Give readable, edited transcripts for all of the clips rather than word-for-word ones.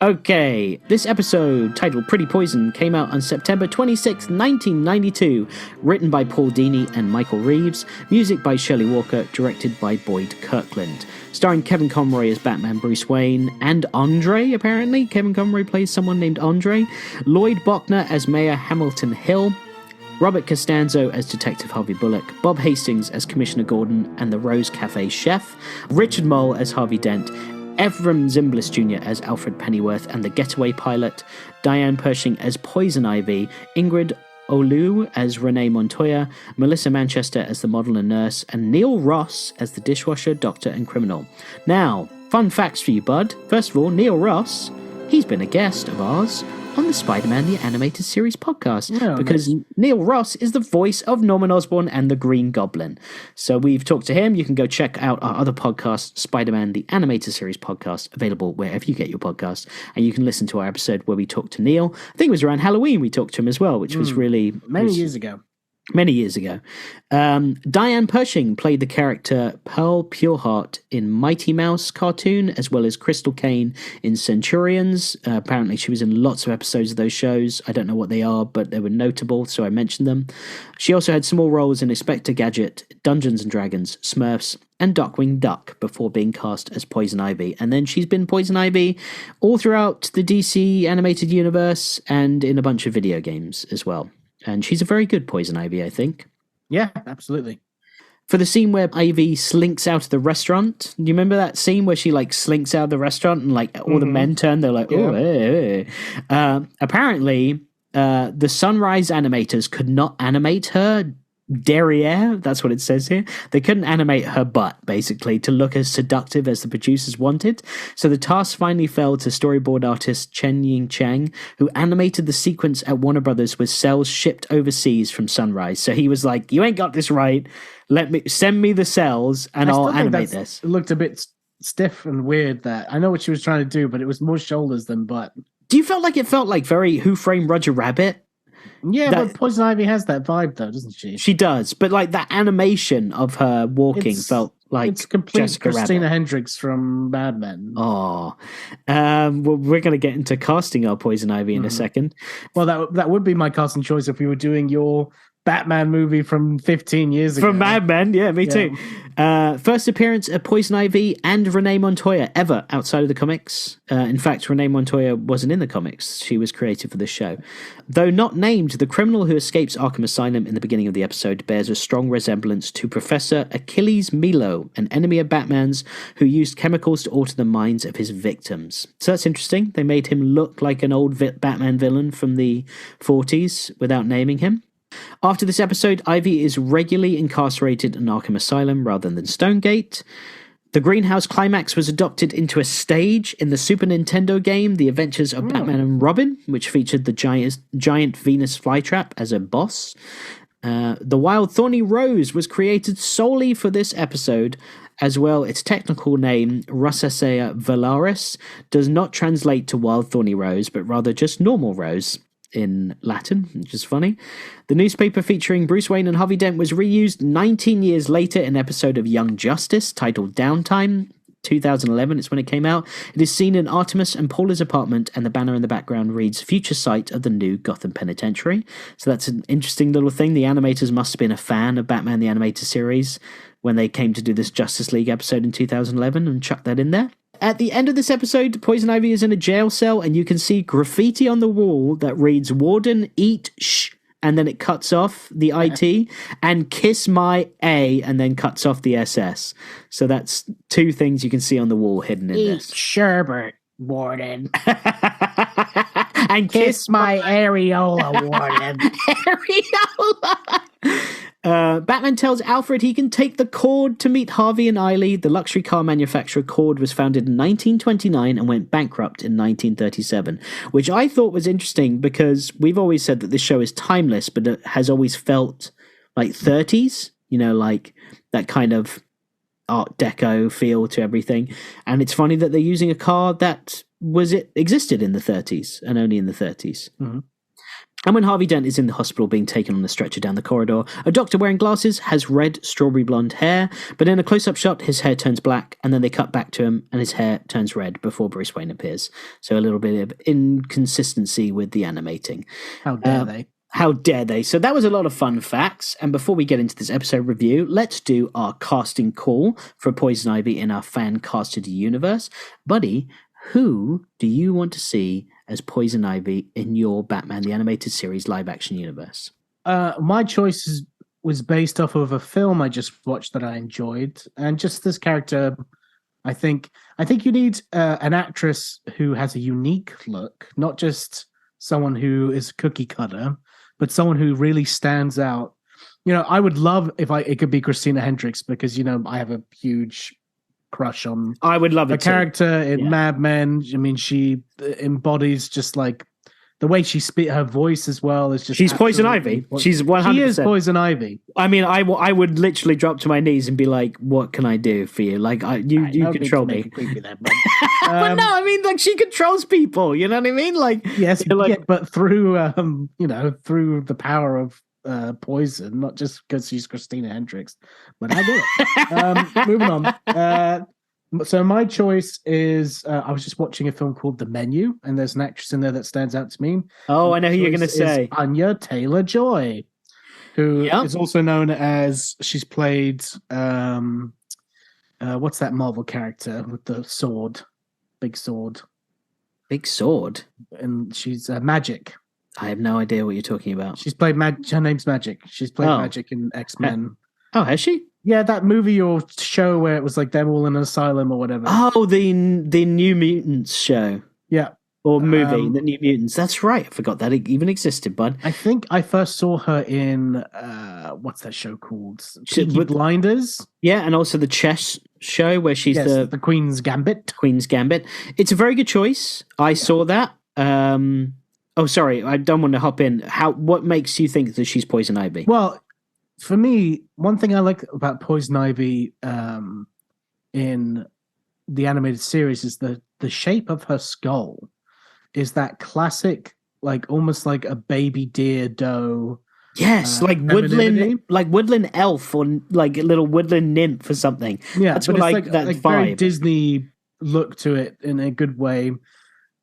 Okay, this episode, titled Pretty Poison, came out on September 26, 1992, written by Paul Dini and Michael Reeves, music by Shelley Walker, directed by Boyd Kirkland. Starring Kevin Conroy as Batman Bruce Wayne, and Andre, apparently. Kevin Conroy plays someone named Andre. Lloyd Bochner as Mayor Hamilton Hill. Robert Costanzo as Detective Harvey Bullock, Bob Hastings as Commissioner Gordon and the Rose Cafe chef, Richard Mole as Harvey Dent, Ephraim Zimbalist Jr. as Alfred Pennyworth and the Getaway Pilot, Diane Pershing as Poison Ivy, Ingrid Olu as Renee Montoya, Melissa Manchester as the model and nurse, and Neil Ross as the dishwasher, doctor, and criminal. Now, fun facts for you, bud. First of all, Neil Ross, he's been a guest of ours on the Spider-Man the Animated Series podcast, because Neil Ross is the voice of Norman Osborn and the Green Goblin. So we've talked to him. You can go check out our other podcast, Spider-Man the Animated Series podcast, available wherever you get your podcasts, and you can listen to our episode where we talked to Neil. I think it was around Halloween we talked to him as well, which was really... Many years ago. Diane Pershing played the character Pearl Pureheart in Mighty Mouse cartoon, as well as Crystal Kane in Centurions. Apparently she was in lots of episodes of those shows. I don't know what they are, but they were notable, so I mentioned them. She also had small roles in Inspector Gadget, Dungeons and Dragons, Smurfs, and Darkwing Duck before being cast as Poison Ivy. And then she's been Poison Ivy all throughout the DC animated universe and in a bunch of video games as well. And she's a very good Poison Ivy, I think. Yeah, absolutely. For the scene where Ivy slinks out of the restaurant, do you remember that scene where she slinks out of the restaurant and all the men turn? They're like, oh, hey. Apparently, the Sunrise animators could not animate her derriere, that's what it says here. They couldn't animate her butt, basically, to look as seductive as the producers wanted. So the task finally fell to storyboard artist Chen Ying Chang, who animated the sequence at Warner Brothers with cells shipped overseas from Sunrise. So he was like, you ain't got this right. Send me the cells and I'll animate this. It looked a bit stiff and weird there. I know what she was trying to do, but it was more shoulders than butt. Do you felt like it felt like very Who Framed Roger Rabbit? Yeah, but Poison Ivy has that vibe, though, doesn't she? She does, but that animation of her walking felt like it's complete Jessica Christina Rabbit. Hendricks from Mad Men. Oh, well, we're going to get into casting our Poison Ivy in a second. Well, that would be my casting choice if we were doing your Batman movie from 15 years ago. From Mad Men, yeah, me too. First appearance of Poison Ivy and Renee Montoya ever outside of the comics. In fact, Renee Montoya wasn't in the comics. She was created for this show. Though not named, the criminal who escapes Arkham Asylum in the beginning of the episode bears a strong resemblance to Professor Achilles Milo, an enemy of Batman's who used chemicals to alter the minds of his victims. So that's interesting. They made him look like an old Batman villain from the 40s without naming him. After this episode, Ivy is regularly incarcerated in Arkham Asylum rather than Stonegate. The Greenhouse climax was adopted into a stage in the Super Nintendo game, The Adventures of Batman and Robin, which featured the giant Venus flytrap as a boss. The Wild Thorny Rose was created solely for this episode. As well, its technical name, Rosaceae valaris, does not translate to Wild Thorny Rose, but rather just normal rose in Latin, which is funny. The newspaper featuring Bruce Wayne and Harvey Dent was reused 19 years later in an episode of Young Justice titled Downtime. 2011 is when it came out. It is seen in Artemis and Paula's apartment, and the banner in the background reads future site of the new Gotham Penitentiary. So that's an interesting little thing. The animators must have been a fan of Batman the Animated Series when they came to do this Justice League episode in 2011 and chucked that in there. At the end of this episode, Poison Ivy is in a jail cell, and you can see graffiti on the wall that reads "Warden, eat shh," and then it cuts off the IT, and "Kiss my A," and then cuts off the SS. So that's two things you can see on the wall hidden in this. Eat sherbet, Warden. And kiss my areola, Warden. Areola! Batman tells Alfred he can take the Cord to meet Harvey and Eiley. The luxury car manufacturer Cord was founded in 1929 and went bankrupt in 1937, which I thought was interesting because we've always said that this show is timeless, but it has always felt like 30s, like that kind of Art Deco feel to everything. And it's funny that they're using a car that existed in the 30s and only in the 30s. Mm-hmm. And when Harvey Dent is in the hospital being taken on a stretcher down the corridor, a doctor wearing glasses has red strawberry blonde hair, but in a close-up shot, his hair turns black, and then they cut back to him, and his hair turns red before Bruce Wayne appears. So a little bit of inconsistency with the animating. How dare they? How dare they? So that was a lot of fun facts. And before we get into this episode review, let's do our casting call for Poison Ivy in our fan-casted universe. Buddy, who do you want to see as Poison Ivy in your Batman the Animated Series live-action universe? My choice was based off of a film I just watched that I enjoyed, and just this character. I think you need an actress who has a unique look, not just someone who is cookie cutter, but someone who really stands out. I would love if it could be Christina Hendricks, because I have a huge crush on. I would love a it character in Mad Men. I mean, she embodies just like the way she speaks. Her voice as well is just. She's Poison Ivy. She's 100%. She is Poison Ivy. I mean, I would literally drop to my knees and be like, "What can I do for you? Like, you control me." But no, I mean, like, she controls people. You know what I mean? Like, yes, but through through the power of poison, not just because she's Christina Hendricks. But I get it. Moving on. So my choice is I was just watching a film called The Menu, and there's an actress in there that stands out to me. Oh, I know who you're going to say. Anya Taylor-Joy, who is also known as, she's played what's that Marvel character with the sword, big sword, and she's Magic. I have no idea what you're talking about. She's played her name's Magic. She's played Magic in X-Men. Oh, has she? Yeah, that movie or show where it was like them all in an asylum or whatever. Oh, the New Mutants show. Yeah. Or movie, The New Mutants. That's right. I forgot that it even existed, bud. I think I first saw her in, what's that show called? Peaky Blinders. Yeah, and also the chess show where she's the Queen's Gambit. Queen's Gambit. It's a very good choice. I saw that. Oh, sorry. I don't want to hop in. What makes you think that she's Poison Ivy? Well, for me, one thing I like about Poison Ivy in the animated series is the shape of her skull is that classic, like almost like a baby deer doe. Yes, like woodland elf or like a little woodland nymph or something. Yeah, that's what like that vibe. Very Disney look to it in a good way.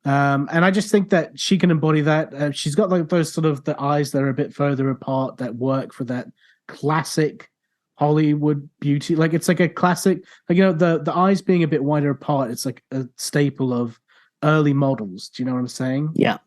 And I just think that she can embody that. She's got like those sort of the eyes that are a bit further apart that work for that classic Hollywood beauty. Like it's like a classic, like the eyes being a bit wider apart. It's like a staple of early models. Do you know what I'm saying? Yeah.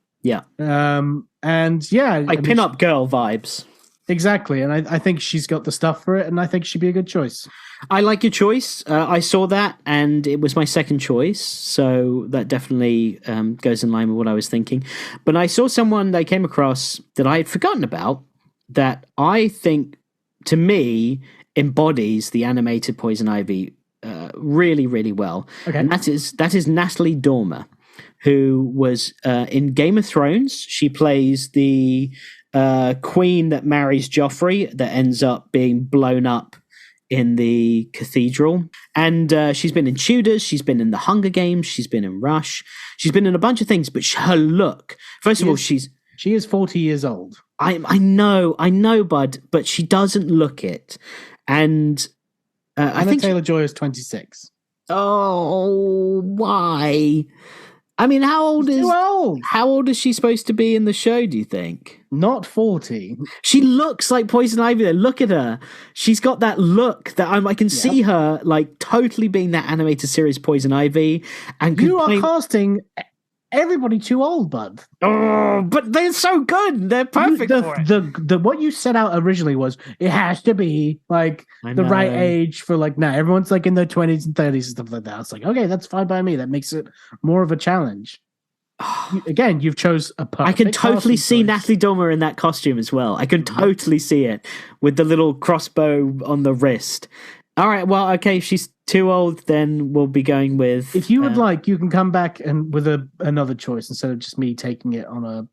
And yeah, like pin-up girl vibes. Exactly, and I think she's got the stuff for it, and I think she'd be a good choice. I like your choice. I saw that, and it was my second choice, so that definitely goes in line with what I was thinking. But I saw someone that I came across that I had forgotten about that I think, to me, embodies the animated Poison Ivy really, really well. Okay. And that is Natalie Dormer, who was in Game of Thrones. She plays the queen that marries Joffrey that ends up being blown up in the cathedral. And she's been in Tudors, she's been in the Hunger Games, she's been in Rush, she's been in a bunch of things, but her look, first of all, she is 40 years old. I know, bud, but she doesn't look it. And I think Taylor-Joy is 26. Oh, why? I mean, how old is she supposed to be in the show, do you think? Not 40. She looks like Poison Ivy though. Look at her. She's got that look that I can see her like totally being that animated series Poison Ivy. And you are casting everybody too old, bud. Oh, but they're so good. They're perfect for it. The what you set out originally was it has to be like the right age for like now. Everyone's like in their 20s and 30s and stuff like that. It's like, okay, that's fine by me. That makes it more of a challenge. Again, you've chose a perfect. I can totally see choice. Natalie Dormer in that costume as well. I can totally see it with the little crossbow on the wrist. All right, well, okay, if she's too old, then we'll be going with... If you would like, you can come back and with another choice instead of just me taking it on a...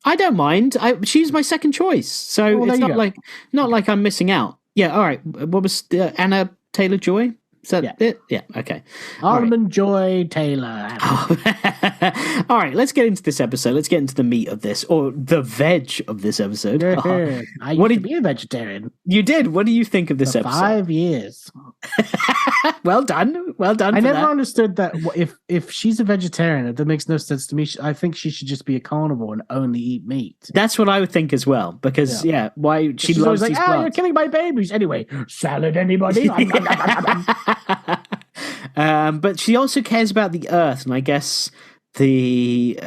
I don't mind. She's my second choice, so it's not like I'm missing out. Yeah, all right. What was Anna Taylor-Joy? Is that Yeah. it? Yeah, okay. All right. Almond Joy Taylor. All right, let's get into this episode. Let's get into the meat of this, or the veg of this episode. I used to be a vegetarian. You did. What do you think of this For episode? 5 years. Well done. Well done. I never understood that. If she's a vegetarian, that makes no sense to me. I think she should just be a carnivore and only eat meat. That's what I would think as well. Because why she's loves always these like, plants. you're killing my babies anyway. Salad, anybody? But she also cares about the earth, and I guess the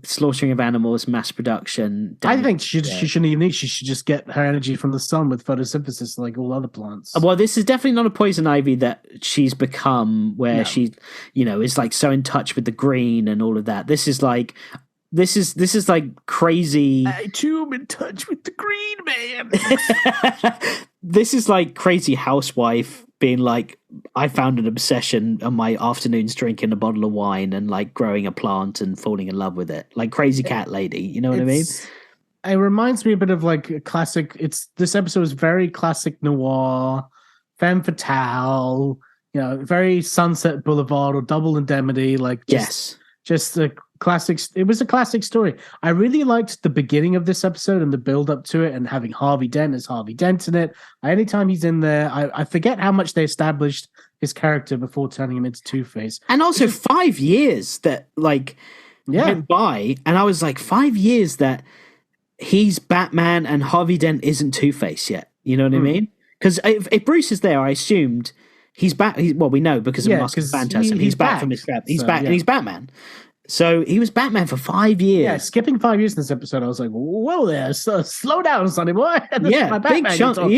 slaughtering of animals, mass production. I think she shouldn't even eat. She should just get her energy from the sun with photosynthesis, like all other plants. Well, this is definitely not a poison ivy that she's become, where she, is like so in touch with the green and all of that. This is like crazy. I too am in touch with the green man. This is like crazy housewife being like, I found an obsession on my afternoons drinking a bottle of wine and like growing a plant and falling in love with it. Like crazy cat lady, you know what I mean? It reminds me a bit of like a classic. This episode is very classic noir, femme fatale, very Sunset Boulevard or Double Indemnity. Like just a classic. It was a classic story. I really liked the beginning of this episode and the build up to it, and having Harvey Dent as Harvey Dent in it. Anytime he's in there, I forget how much they established his character before turning him into Two-Face. And also 5 years that went by, and I was like, 5 years that he's Batman and Harvey Dent isn't Two-Face yet. You know what I mean? Because if Bruce is there, I assumed he's back. We know because of Mask of Phantasm. He's back from his trap. He's back, and he's Batman. So he was Batman for 5 years. Yeah, skipping 5 years in this episode, I was like, whoa there, slow down, sonny boy. This is my Batman big chunk.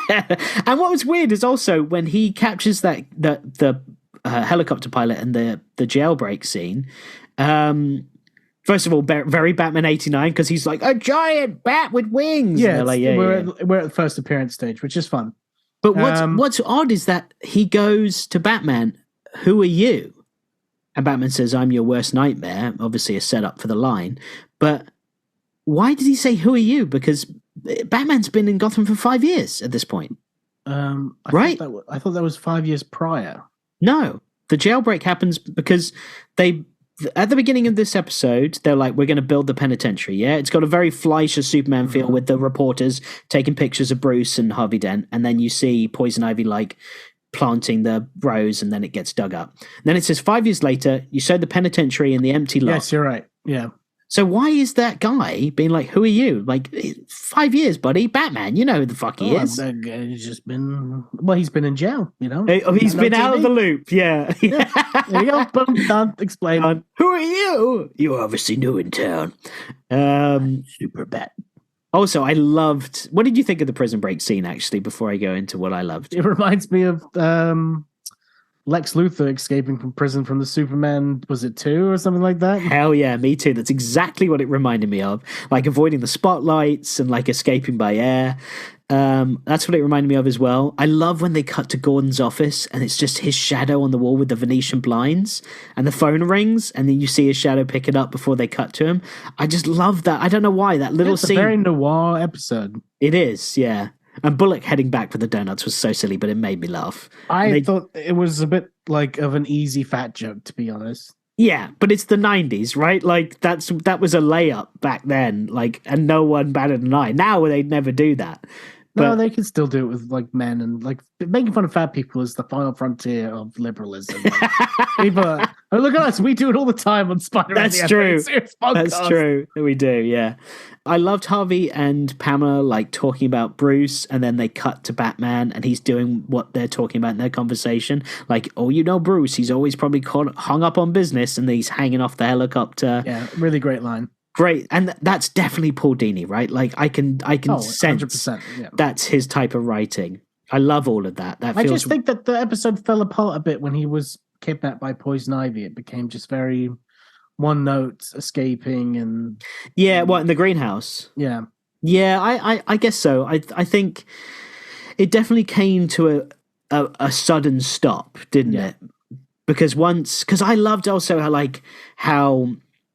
Yeah. And what was weird is also when he captures the helicopter pilot and the jailbreak scene. First of all, very Batman 89, because he's like, a giant bat with wings. Yeah, we're at the first appearance stage, which is fun. But what's odd is that he goes to Batman, who are you? And Batman says, I'm your worst nightmare, obviously a setup for the line. But why did he say, who are you? Because Batman's been in Gotham for 5 years at this point. Right? I thought that was 5 years prior. No, the jailbreak happens because at the beginning of this episode, they're like, we're going to build the penitentiary, yeah? It's got a very Fleischer Superman feel with the reporters taking pictures of Bruce and Harvey Dent, and then you see Poison Ivy, like, planting the rose, and then it gets dug up. And then it says 5 years later, you show the penitentiary in the empty lot. Yes, you're right. Yeah. So why is that guy being like, who are you? Like, 5 years, buddy. Batman, you know who the fuck he is. He's just been... Well, he's been in jail, He's been out of the loop, yeah. There you go. Boom, done. Explain. Who are you? You're obviously new in town. Super Bat. Also, I loved... What did you think of the prison break scene, actually, before I go into what I loved? It reminds me of Lex Luthor escaping from prison from the Superman, was it 2 or something like that? Hell yeah, me too. That's exactly what it reminded me of. Like, avoiding the spotlights and, like, escaping by air. That's what it reminded me of as well. I love when they cut to Gordon's office and it's just his shadow on the wall with the Venetian blinds, and the phone rings and then you see his shadow pick it up before they cut to him. I just love that. I don't know why, that little scene. It's a very noir episode. It is, yeah. And Bullock heading back for the donuts was so silly, but it made me laugh. I thought it was a bit like of an easy fat joke, to be honest. Yeah, but it's the 90s, right? Like, that was a layup back then, like, and no one batted an eye. Now they'd never do that. No, they can still do it with like men, and like making fun of fat people is the final frontier of liberalism. Like, people look at us, we do it all the time on Spider-Man. That's true. That's true. We do, yeah. I loved Harvey and Pamela like talking about Bruce, and then they cut to Batman and he's doing what they're talking about in their conversation. Like, oh, Bruce, he's always probably hung up on business, and he's hanging off the helicopter. Yeah, really great line. Great, and that's definitely Paul Dini, right? Like I can sense 100%, yeah. That's his type of writing. I love all of that. I just think that the episode fell apart a bit when he was kidnapped by Poison Ivy. It became just very one note, escaping, and in the greenhouse. Yeah, I guess so. I think it definitely came to a sudden stop, didn't it? Because I loved also how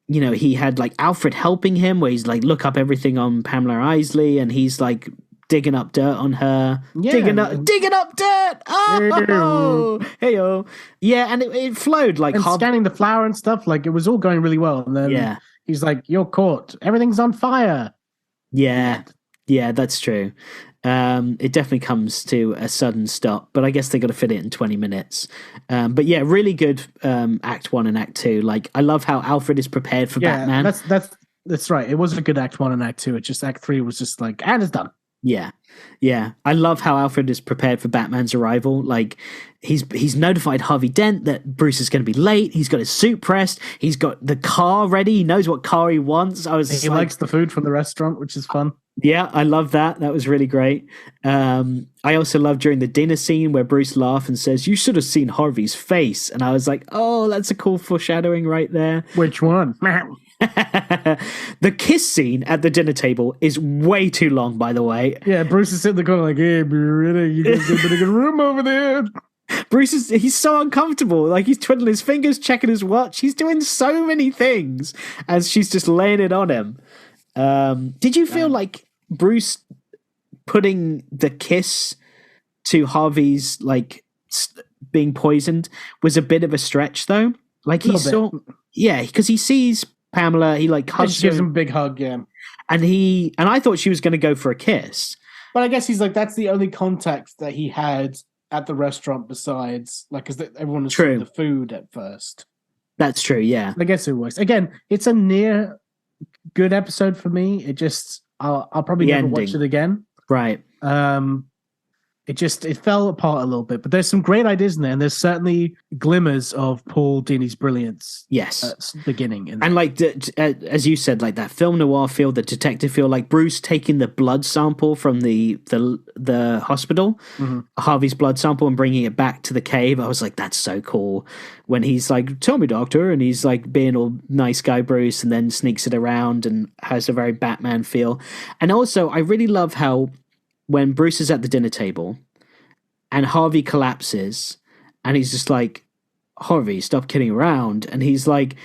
he had like Alfred helping him, where he's like, look up everything on Pamela Isley, and he's like digging up dirt on her, Yeah, digging up dirt. Oh, hey-o. Yeah, and it flowed like and scanning the flower and stuff. Like, it was all going really well. And then he's like, "You're caught. Everything's on fire." Yeah, that's true. It definitely comes to a sudden stop, but I guess they got to fit it in 20 minutes. But yeah, really good Act 1 and Act 2. Like, I love how Alfred is prepared for Batman. That's right. It was a good Act 1 and Act 2. It just Act 3 was just like, and it's done. Yeah. I love how Alfred is prepared for Batman's arrival. Like, he's notified Harvey Dent that Bruce is going to be late. He's got his suit pressed. He's got the car ready. He knows what car he wants. He likes the food from the restaurant, which is fun. Yeah, I love that. That was really great. I also love during the dinner scene where Bruce laughs and says, "You should have seen Harvey's face." And I was like, oh, that's a cool foreshadowing right there. Which one? The kiss scene at the dinner table is way too long, by the way. Yeah, Bruce is sitting in the corner like, "Hey, you guys got a good room over there." Bruce he's so uncomfortable. Like, he's twiddling his fingers, checking his watch. He's doing so many things as she's just laying it on him. Did you feel like Bruce putting the kiss to Harvey's, like, being poisoned was a bit of a stretch, though? Like, he saw... Yeah, because he sees Pamela, he, like, hugs her. Gives him a big hug, yeah. And I thought she was going to go for a kiss. But I guess he's like, that's the only contact that he had at the restaurant besides, like, because everyone was seeing the food at first. That's true, yeah. I guess it was. Again, it's a near good episode for me. It just, I'll probably never watch it again. Right. It fell apart a little bit, but there's some great ideas in there, and there's certainly glimmers of Paul Dini's brilliance. Yes, beginning and like as you said, like that film noir feel, the detective feel, like Bruce taking the blood sample from the hospital, Harvey's blood sample, and bringing it back to the cave. I was like, that's so cool. When he's like, "Tell me, doctor," and he's like being all nice guy Bruce, and then sneaks it around and has a very Batman feel. And also, I really love how, when Bruce is at the dinner table and Harvey collapses and he's just like, "Harvey, stop kidding around." And he's like,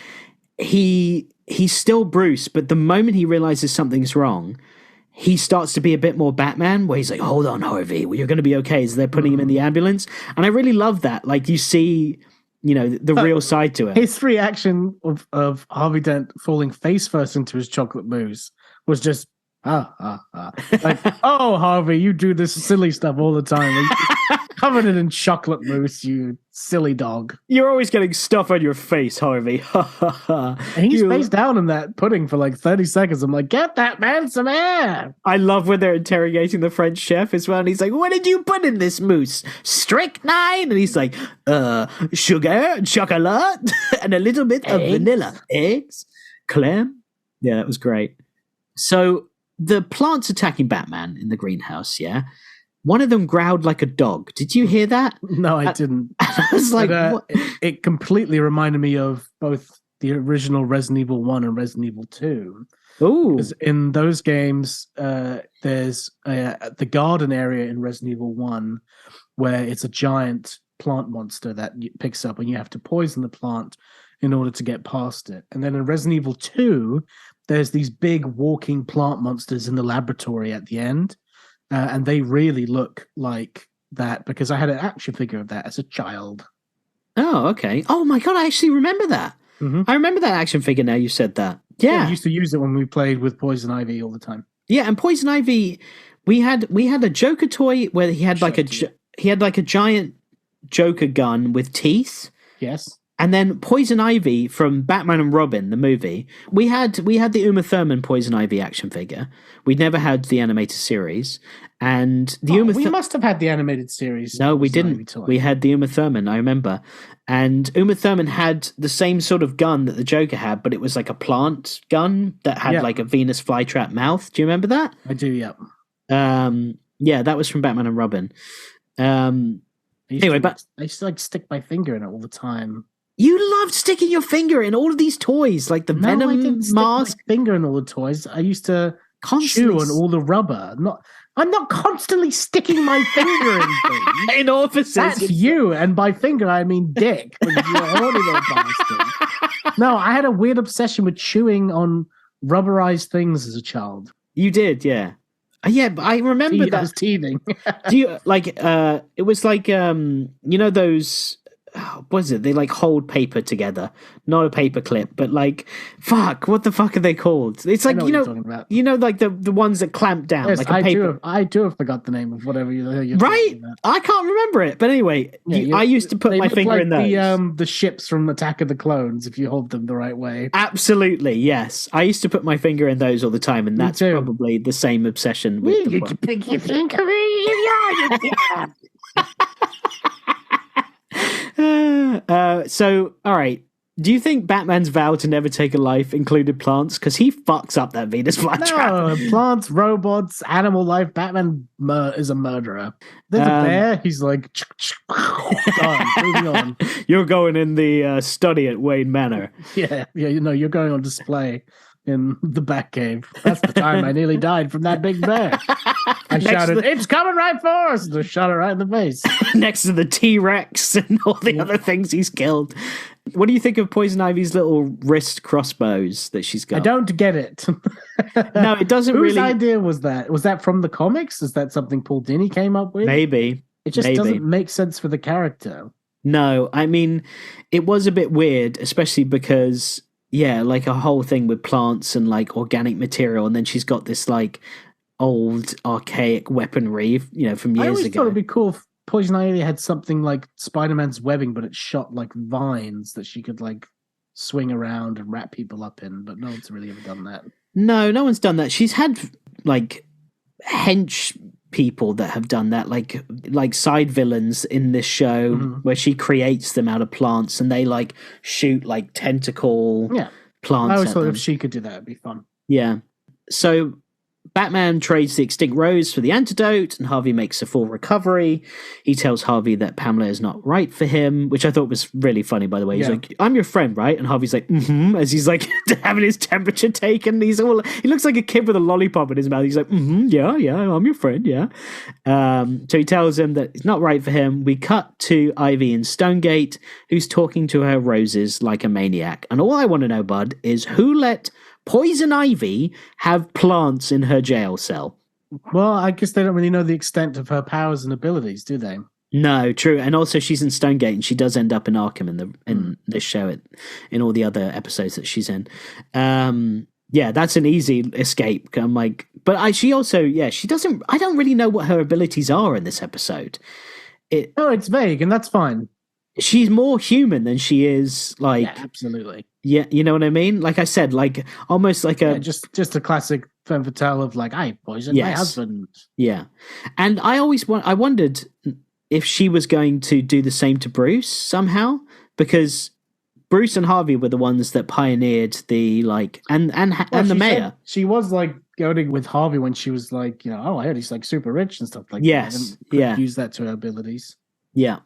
he's still Bruce, but the moment he realizes something's wrong, he starts to be a bit more Batman, where he's like, "Hold on, Harvey, you're going to be okay," as they're putting him in the ambulance. And I really love that. Like, you see, the real side to it. His reaction of Harvey Dent falling face first into his chocolate mousse was just, like, "Oh, Harvey, you do this silly stuff all the time. Like, covered it in chocolate mousse, you silly dog. You're always getting stuff on your face, Harvey." And he's face down in that pudding for like 30 seconds. I'm like, "Get that man some air." I love when they're interrogating the French chef as well. And he's like, "What did you put in this mousse? Strychnine?" And he's like, "Sugar, chocolate, and a little bit of vanilla. Eggs, clam." Yeah, that was great. So the plants attacking Batman in the greenhouse, yeah? One of them growled like a dog. Did you hear that? No, I didn't. I was like, what? It completely reminded me of both the original Resident Evil 1 and Resident Evil 2. Ooh. Because in those games, there's the garden area in Resident Evil 1 where it's a giant plant monster that picks up, and you have to poison the plant in order to get past it. And then in Resident Evil 2, there's these big walking plant monsters in the laboratory at the end. And they really look like that, because I had an action figure of that as a child. Oh, okay. Oh my God, I actually remember that. Mm-hmm. I remember that action figure now you said that. Yeah. We used to use it when we played with Poison Ivy all the time. Yeah, and Poison Ivy, we had a Joker toy where he had like a giant Joker gun with teeth. Yes. And then Poison Ivy from Batman and Robin, the movie, we had the Uma Thurman Poison Ivy action figure. We'd never had the animated series. And the we must have had the animated series. No, we didn't. We had the Uma Thurman, I remember. And Uma Thurman had the same sort of gun that the Joker had, but it was like a plant gun that had like a Venus flytrap mouth. Do you remember that? I do, yeah. Yeah, that was from Batman and Robin. I used to like stick my finger in it all the time. You loved sticking your finger in all of these toys, like the Venom I didn't mask. Stick my finger in all the toys. I used to chew on all the rubber. I'm not constantly sticking my finger in things. In offices. That's you, and by finger I mean dick. You're a horny little bastard. No, I had a weird obsession with chewing on rubberized things as a child. You did, yeah. Yeah, but I remember I that. was teething. Do you like? It was like those. What is it? They like hold paper together, not a paper clip, but like, fuck, what the fuck are they called? It's I like know what you're talking about. like the ones that clamp down, Yes, like a paper. I do have forgot the name of whatever you're Right? talking about. I can't remember it, but anyway, Yeah, I used to put they my look finger like in those. the ships from Attack of the Clones if you hold them the right way. Absolutely, yes. I used to put my finger in those all the time, and Me that's too. probably the same obsession with the You plot. can pick your finger in. So, all right. Do you think Batman's vow to never take a life included plants? Because he fucks up that Venus flytrap. No, plants, robots, animal life. Batman is a murderer. There's a bear. He's like, done. Moving on. You're going in the study at Wayne Manor. Yeah. You're going on display in the Batcave. That's the time I nearly died from that big bear. I shouted, "It's coming right for us!" and just shot it right in the face. Next to the T-Rex and all the other things he's killed. What do you think of Poison Ivy's little wrist crossbows that she's got? I don't get it. No, it doesn't really. Whose idea was that? Was that from the comics? Is that something Paul Dini came up with? Maybe. It just doesn't make sense for the character. No, I mean, it was a bit weird, especially because, yeah, like a whole thing with plants and like organic material, and then she's got this like old archaic weaponry, from years I always ago. thought it'd be cool if Poison Ivy had something like Spider-Man's webbing, but it shot like vines that she could like swing around and wrap people up in, but no one's really ever done that. No one's done that. She's had like hench people that have done that, like side villains in this show where she creates them out of plants and they like shoot like tentacle plants. I always at thought them. if she could do that, it'd be fun. Yeah. So Batman trades the extinct rose for the antidote, and Harvey makes a full recovery. He tells Harvey that Pamela is not right for him, which I thought was really funny, by the way. He's like, "I'm your friend, right?" And Harvey's like, as he's like having his temperature taken. He looks like a kid with a lollipop in his mouth. He's like, yeah, I'm your friend, yeah. So he tells him that it's not right for him. We cut to Ivy in Stonegate, who's talking to her roses like a maniac. And all I want to know, bud, is who let Poison Ivy have plants in her jail cell? Well, I guess they don't really know the extent of her powers and abilities, do they? No, true. And also she's in Stonegate and she does end up in Arkham in this show, in all the other episodes that she's in. Yeah, that's an easy escape. I'm like, but she doesn't, I don't really know what her abilities are in this episode. It's vague, and that's fine. She's more human than she is like. Yeah, absolutely. Yeah, you know what I mean? Like I said, like almost like just a classic femme fatale of like, I poisoned my husband. Yeah. And I wondered if she was going to do the same to Bruce somehow, because Bruce and Harvey were the ones that pioneered the like and the mayor. She was like going with Harvey when she was like, I heard he's like super rich and stuff like that. Yes. And use that to her abilities. Yeah.